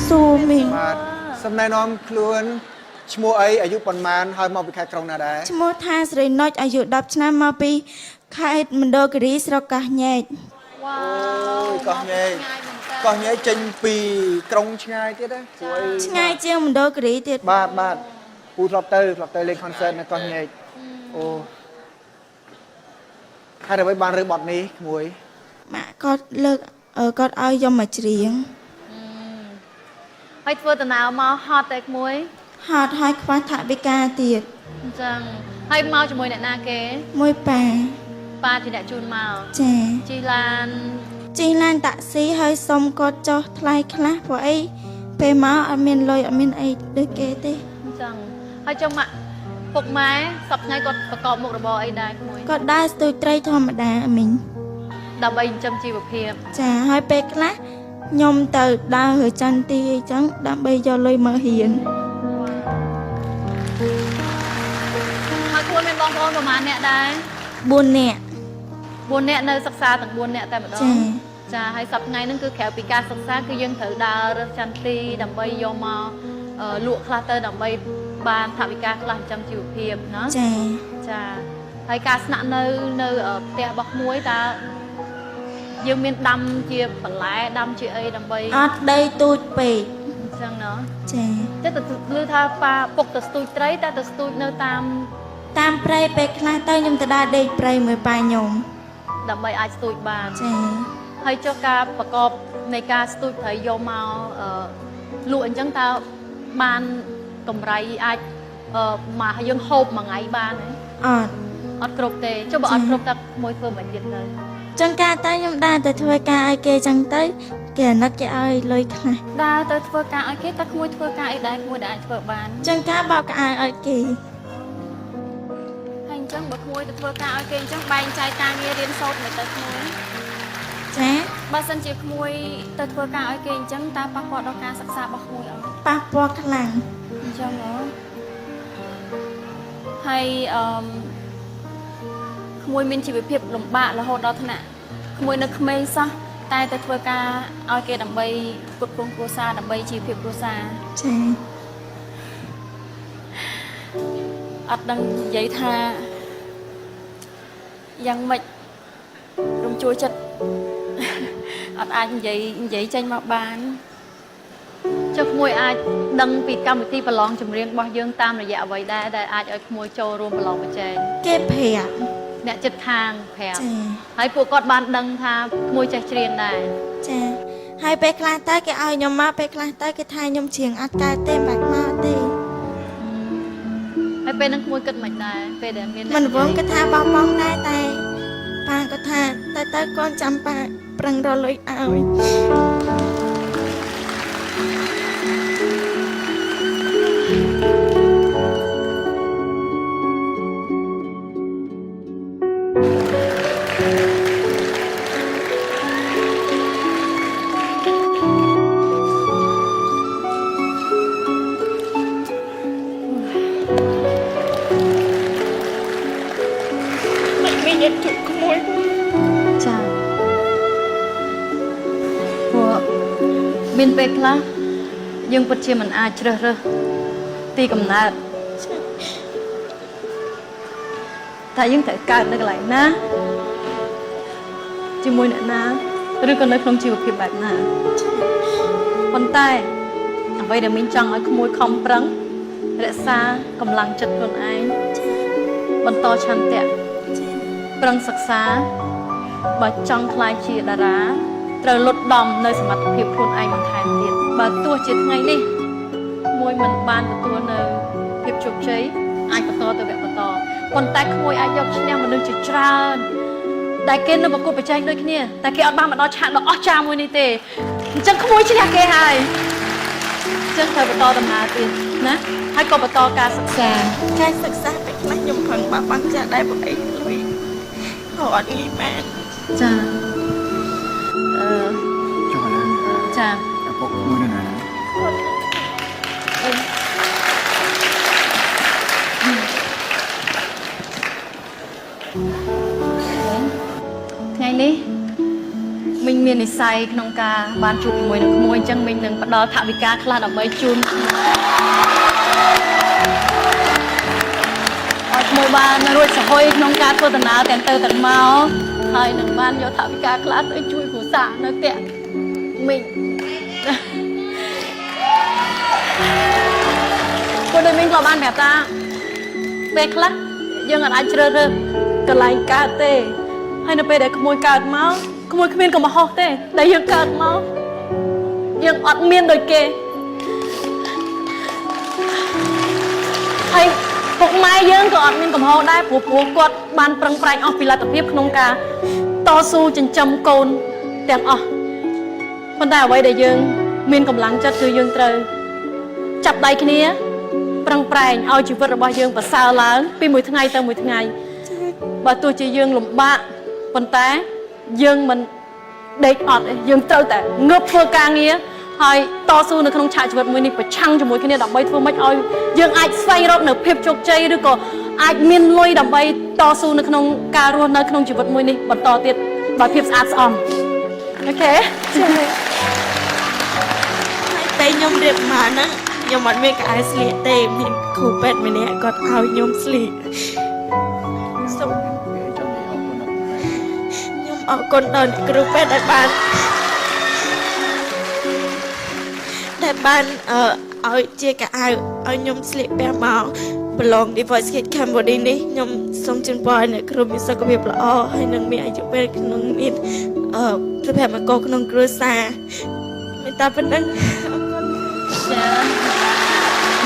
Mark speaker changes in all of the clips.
Speaker 1: ស៊ូមីង
Speaker 2: បាទសំណែនាំខ្លួនឈ្មោះអីអាយុប៉ុន្មានហើយមកពីខេត្តក្រុងណាដែរ
Speaker 1: ឈ្មោះថាស្រីនុចអាយុ10ឆ្នាំមកពីខេត្តមណ្ឌលគិរីស្រុកកោះញែក
Speaker 2: វ៉ាវកោះញែកកោះញែកចេញពីក្រុងឆ្ងាយទៀតណាព្រោះ
Speaker 1: ឆ្ងាយជាងមណ្ឌលគិរីទៀត
Speaker 2: បាទពូធ្លាប់ទៅលេង concert នៅកោះញែកអូហើយដើម្បីបានរើបទនេះក្មួយ
Speaker 1: ម៉ាក់គាត់លើកគាត់ឲ្យយកមកច្រៀង
Speaker 3: ហើយធ្វើដំណើរមកហត់តែក្មួយ
Speaker 1: ហត់ហើយខ្វះថវិកាទៀត
Speaker 3: អញ្ចឹងហើយមកជាមួយអ្នកណាគេ
Speaker 1: មួយប៉ា
Speaker 3: ជាអ្នកជូនមក
Speaker 1: ចា
Speaker 3: ជីឡាន
Speaker 1: តាក់ស៊ីហើយសុំគាត់ចុះថ្លៃខ្លះព្រោះអីពេលមកអត់មានលុយអត់មានអីដូចគេទេ
Speaker 3: អញ្ចឹងហើយចុះម៉ាក់ពុកម៉ែសប្តាហ៍គាត់ប្រកបមុខរបរអីដែរក្មួយ
Speaker 1: គាត់ដើរស្ទូចត្រីធម្មតាមីង
Speaker 3: ដើម្បីចិញ្ចឹមជីវភាព
Speaker 1: ចាហើយពេលខ្លះខ្ញុំទៅដើររើចន្ទទីអីចឹងដើម្បីយកលុយមករៀន
Speaker 3: ហើយខ្លួនមានបងប្អូនប្រហែលអ្នកដែរ
Speaker 1: 4នាក់
Speaker 3: នៅសិក្សាទាំង4នាក់តែម្ដងចាហើយសប្តាហ៍ហ្នឹងគឺក្រៅពីការសិក្សាគឺយើងត្រូវដើររើសចន្ទទីដើម្បីយកមកលក់ខ្លះទៅដើម្បីបានថវិកាខ្លះចិញ្ចឹមជីវភាពណាចាហើយការស្នាក់នៅផ្ទះរបស់ក្មួយតើយើងមានដាំជាបន្លែដាំជាអីដើម្បី
Speaker 1: អត់ដីទូចពេក
Speaker 3: អញ្ចឹងណា
Speaker 1: ចា
Speaker 3: តែទៅឮថាប៉ាពុកទៅស្ទូចត្រីតែទៅស្ទូចនៅតាម
Speaker 1: ព្រៃពេលខ្លះទៅខ្ញុំទៅដើរដេកព្រៃមួយប៉ាខ្ញុំ
Speaker 3: ដើម្បីអាចស្ទូចបាន
Speaker 1: ចា
Speaker 3: ហើយចុះការប្រកបនៃការស្ទូចត្រីយកមកលក់អញ្ចឹងតើបានកម្រៃអាចមកយើងហូបមួយថ្ងៃបានទេអត់គ្រប់ទេចុះបើអត់គ្រប់តើមួយធ្វើមិនទៀតទៅ
Speaker 1: ចឹងការតែខ្ញុំដើរទៅធ្វើការឲ្យគេចឹងទៅគេអាណិតគេឲ្យលុយខ្លះ
Speaker 3: ដើរទៅធ្វើការឲ្យគេតែក្មួយធ្វើការអីដែរក្មួយដែលអាចធ្វើបាន
Speaker 1: ចឹងការបោកក្អាយឲ្យគេ
Speaker 3: ហើយអញ្ចឹងបើក្មួយទៅធ្វើការឲ្យគេអញ្ចឹងបែងចែកការងាររៀនសូត្រទៅក្មួយ
Speaker 1: ចា
Speaker 3: បើសិនជាក្មួយទៅធ្វើការឲ្យគេអញ្ចឹងតើប៉ះពាល់ដល់ការសិក្សារបស់ក្មួយអត់
Speaker 1: ប៉ះពាល់ខ្លាំង
Speaker 3: អញ្ចឹងហ៎ហើយក្មួយមានជីវភាពលំបាករហូតដល់ថ្នាក់ក្មួយនៅក្មេងសោះតែទៅធ្វើការឲ្យគេដើម្បីគ្រប់គ្រងគ្រួសារដើម្បីជីវភាពគ្រួសារ
Speaker 1: ចា
Speaker 3: អត់ដឹងនិយាយថាយ៉ាងម៉េចរំជួលចិត្តអត់អាចនិយាយចេញមកបានចុះក្មួយអាចដឹងពីកម្មវិធីប្រឡងចម្រៀងរបស់យើងតាមរយៈអ្វីដែរដែលអាចឲ្យក្មួយចូលរួមប្រឡងប្រជែង
Speaker 1: គេប្រាប់
Speaker 3: អ្នកចិត្តខាងប្រាប់ហើយពួកគាត់បានដឹងថាក្មួយចេះច្រៀងដែរ
Speaker 1: ចាហើយពេលខ្លះទៅគេឲ្យខ្ញុំមកពេលខ្លះទៅគេថាខ្ញុំច្រៀងអត់កើតទេបាច់មកទេ
Speaker 3: ហើយពេលហ្នឹងក្មួយគិតមិនដែរពេលដែលមាន
Speaker 1: មិនវងគេថាបោះបង់ដែរតែប៉ាក៏ថាទៅកូនចាំប៉ាប្រឹងរលុយឲ្យ
Speaker 3: មានពេលខ្លះយើងពិតជាមិនអាចជ្រើសរើសទីកំណើតតែយើងត្រូវកើតនៅកន្លែងណាជាមួយអ្នកណាឬក៏នៅក្នុងជីវភាពបែបណាប៉ុន្តែអ្វីដែលមីងចង់ឲ្យក្មួយខំប្រឹងរក្សាកម្លាំងចិត្តខ្លួនឯងបន្តឆន្ទៈប្រឹងសិក្សាបើចង់ក្លាយជាតារាត្រូវលុតដំនៅសមត្ថភាពខ្លួនឯងបន្ថែមទៀតបើទោះជាថ្ងៃនេះមួយមិនបានទទួលនៅភាពជោគជ័យអាចបន្តទៅវគ្គបន្តប៉ុន្តែក្មួយអាចយកឈ្នះមនុស្សជាច្រើនដែលគេនៅប្រកួតប្រជែងដូចគ្នាតែគេអត់បានមកដល់ឆាកដ៏អស្ចារ្យមួយនេះទេអញ្ចឹងក្មួយឈ្នះគេហើយអញ្ចឹងត្រូវបន្តដំណើរទៀតណាហើយក៏បន្តការសិក្សា
Speaker 1: ពេលខ្លះខ្ញុំខឹងបាក់ចាស់ដែរព្រោះអីលុយអត់ងាយបាន
Speaker 3: ចា
Speaker 2: ចុះឥឡូវ
Speaker 3: ចា
Speaker 2: ឪពុកមួយនៅណា
Speaker 3: ថ្ងៃនេះមីង មាននិស័យក្នុងការបានជួបជាមួយនឹងក្មួយអញ្ចឹងមិញនឹងផ្ដល់ថវិកាខ្លះដើម្បីជូនឲ្យក្មួយបានរួចសហុយក្នុងការធ្វើដំណើរទាំងទៅទាំងមកហើយនឹងបានយកថវិកាខ្លះទៅជួយគ្រួសារនៅផ្ទះមិញពួកដូចមិញក៏បានប្រាប់ថាពេលខ្លះយើងអាចជ្រើសរើសកន្លែងកើតទេហើយនៅពេលដែលក្មួយកើតមកក្មួយគ្មានកំហុសទេតែយើងកើតមកយើងអត់មានដូចគេហើយពុកម៉ែយើងក៏អត់មានកំហុសដែរព្រោះគាត់បានប្រឹងប្រែងអស់ពីលទ្ធភាពក្នុងការតស៊ូចិញ្ចឹមកូនទាំងអស់ប៉ុន្តែអ្វីដែលយើងមានកម្លាំងចិត្តគឺយើងត្រូវចាប់ដៃគ្នាប្រឹងប្រែងឲ្យជីវិតរបស់យើងប្រសើរឡើងពីមួយថ្ងៃទៅមួយថ្ងៃបើទោះជាយើងលំបាកប៉ុន្តែយើងមិនដេកអត់ទេយើងត្រូវតែងើបធ្វើការងារហើយតស៊ូនៅក្នុងឆាកជីវិតមួយនេះប្រឆាំងជាមួយគ្នាដើម្បីធ្វើម៉េចឲ្យយើងអាចស្វែងរកនៅភាពជោគជ័យឬក៏អាចមានលុយដើម្បីតស៊ូនៅក្នុងការរស់នៅក្នុងជីវិតមួយនេះបន្តទៀតដោយភាពស្អាតស្អំអូខេ
Speaker 1: តែខ្ញុំរៀបមកហ្នឹងខ្ញុំអត់មានកៅអៅស្លៀកទេមានគ្រូពេទ្យម្នាក់គាត់ឲ្យខ្ញុំស្លៀកសូមខ្ញុំអរគុណដល់គ្រូពេទ្យដែលបានឲ្យជាកៅអៅឲ្យខ្ញុំស្លៀកពាក់មកប្រឡង The Voice Kids Cambodia នេះខ្ញុំសូមជូនពរឲ្យអ្នកគ្រូមានសុខភាពល្អហើយនឹងមានអាយុវែងក្នុងមានសុភមង្គលក្នុងគ្រួសារមានតែប៉ុណ្្នឹងអរគុណ
Speaker 3: ចា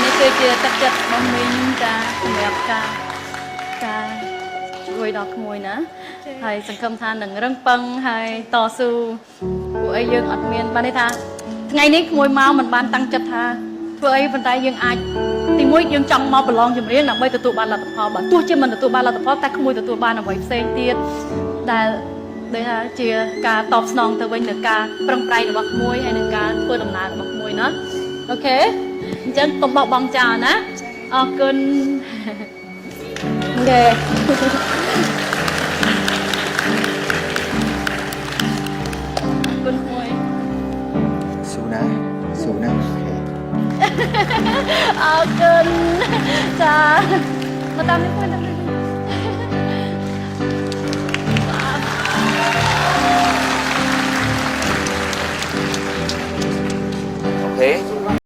Speaker 3: នេះគឺជាទឹកចិត្តរបស់មីងចាសម្រាប់ការជួយដល់ក្មួយណាហើយសង្ឃឹមថានឹងរឹងប៉ឹងហើយតស៊ូពួកអីយើងអត់មានបានន័យថាថ្ងៃនេះក្មួយមកមិនបានតាំងចិត្តថាធ្វើអីប៉ុន្តែយើងអាចទីមួយយើងចង់មកប្រឡងចម្រៀងដើម្បីទទួលបានលទ្ធផលបើទោះជាមិនទទួលបានលទ្ធផលតែក្មួយទទួលបានអ្វីផ្សេងទៀតដែលដូចថាជាការតបស្នងទៅវិញនឹងការប្រឹងប្រែងរបស់ក្មួយហើយនឹងការធ្វើដំណើររបស់ក្មួយណាអូខេអញ្ចឹងកុំបោះបង់ចោលណាអរគុណអូខេគុណក្មួយ
Speaker 2: ស៊ូណាអូខេ
Speaker 3: អរគុណចាមកតាមនេះមួយតាមនេះ
Speaker 2: អូខេ